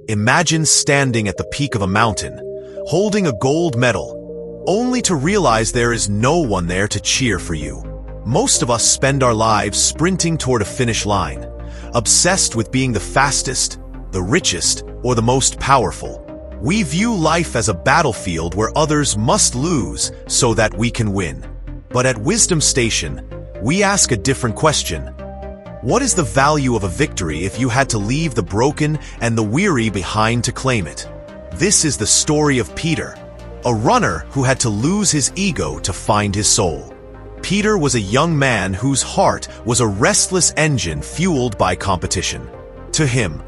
Imagine standing at the peak of a mountain, holding a gold medal, only to realize there is no one there to cheer for you. Most of us spend our lives sprinting toward a finish line, obsessed with being the fastest, the richest, or the most powerful. We view life as a battlefield where others must lose so that we can win. But at Wisdom Station, we ask a different question. What is the value of a victory if you had to leave the broken and the weary behind to claim it? This is the story of Peter, a runner who had to lose his ego to find his soul. Peter was a young man whose heart was a restless engine fueled by competition. To him,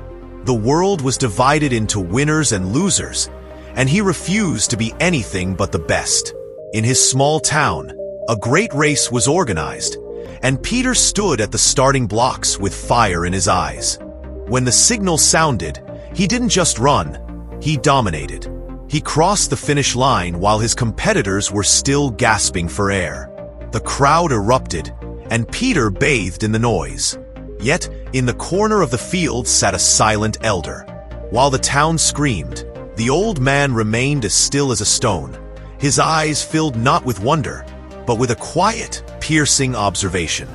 the world was divided into winners and losers, and he refused to be anything but the best. In his small town, a great race was organized, and Peter stood at the starting blocks with fire in his eyes. When the signal sounded, he didn't just run, he dominated. He crossed the finish line while his competitors were still gasping for air. The crowd erupted, and Peter bathed in the noise. Yet, in the corner of the field sat a silent elder. While the town screamed, the old man remained as still as a stone, his eyes filled not with wonder, but with a quiet, piercing observation.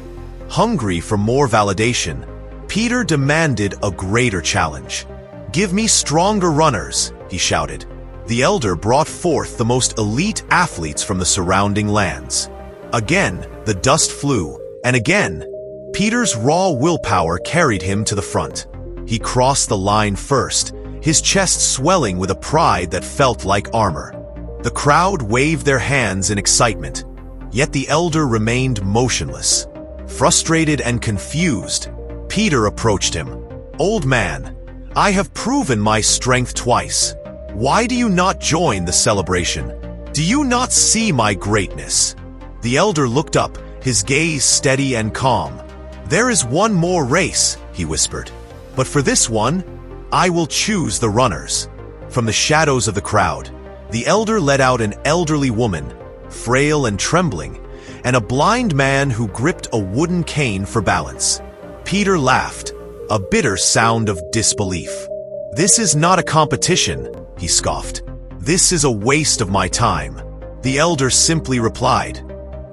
Hungry for more validation, Peter demanded a greater challenge. "Give me stronger runners," he shouted. The elder brought forth the most elite athletes from the surrounding lands. Again, the dust flew, and again, Peter's raw willpower carried him to the front. He crossed the line first, his chest swelling with a pride that felt like armor. The crowd waved their hands in excitement, yet the elder remained motionless. Frustrated and confused, Peter approached him. "Old man, I have proven my strength twice. Why do you not join the celebration? Do you not see my greatness?" The elder looked up, his gaze steady and calm. "There is one more race," he whispered. "But for this one, I will choose the runners." From the shadows of the crowd, the elder led out an elderly woman, frail and trembling, and a blind man who gripped a wooden cane for balance. Peter laughed, a bitter sound of disbelief. "This is not a competition," he scoffed. "This is a waste of my time." The elder simply replied,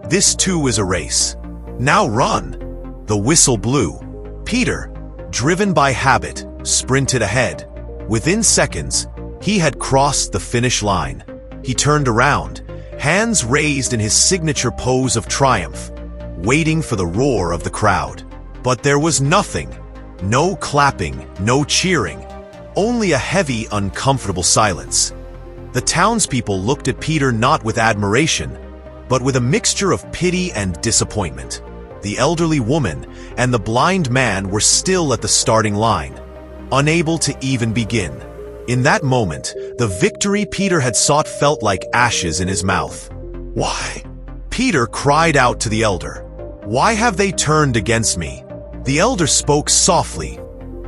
"This too is a race. Now run." The whistle blew. Peter, driven by habit, sprinted ahead. Within seconds, he had crossed the finish line. He turned around, hands raised in his signature pose of triumph, waiting for the roar of the crowd. But there was nothing. No clapping, no cheering, only a heavy, uncomfortable silence. The townspeople looked at Peter not with admiration, but with a mixture of pity and disappointment. The elderly woman and the blind man were still at the starting line, unable to even begin. In that moment, the victory Peter had sought felt like ashes in his mouth. "Why?" Peter cried out to the elder. "Why have they turned against me?" The elder spoke softly.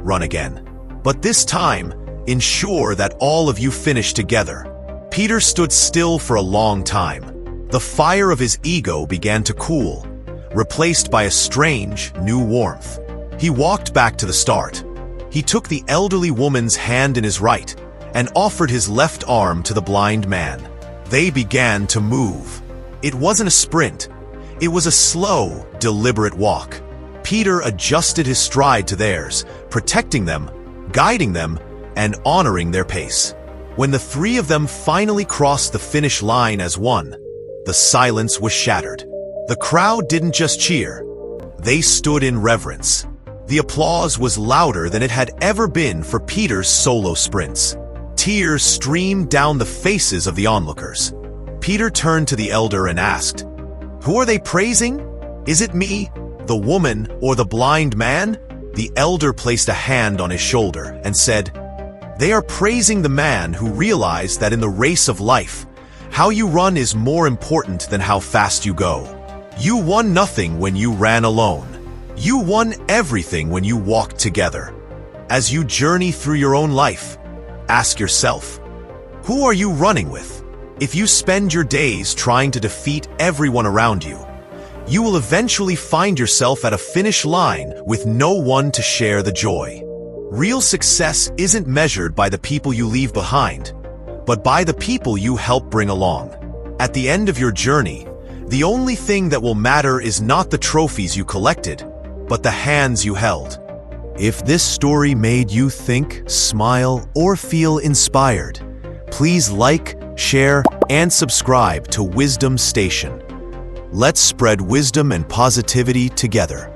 "Run again. But this time, ensure that all of you finish together." Peter stood still for a long time. The fire of his ego began to cool, replaced by a strange, new warmth. He walked back to the start. He took the elderly woman's hand in his right and offered his left arm to the blind man. They began to move. It wasn't a sprint. It was a slow, deliberate walk. Peter adjusted his stride to theirs, protecting them, guiding them, and honoring their pace. When the three of them finally crossed the finish line as one, the silence was shattered. The crowd didn't just cheer. They stood in reverence. The applause was louder than it had ever been for Peter's solo sprints. Tears streamed down the faces of the onlookers. Peter turned to the elder and asked, "Who are they praising? Is it me, the woman, or the blind man?" The elder placed a hand on his shoulder and said, "They are praising the man who realized that in the race of life, how you run is more important than how fast you go. You won nothing when you ran alone. You won everything when you walked together." As you journey through your own life, ask yourself, who are you running with? If you spend your days trying to defeat everyone around you, you will eventually find yourself at a finish line with no one to share the joy. Real success isn't measured by the people you leave behind, but by the people you help bring along. At the end of your journey, the only thing that will matter is not the trophies you collected, but the hands you held. If this story made you think, smile, or feel inspired, please like, share, and subscribe to Wisdom Station. Let's spread wisdom and positivity together.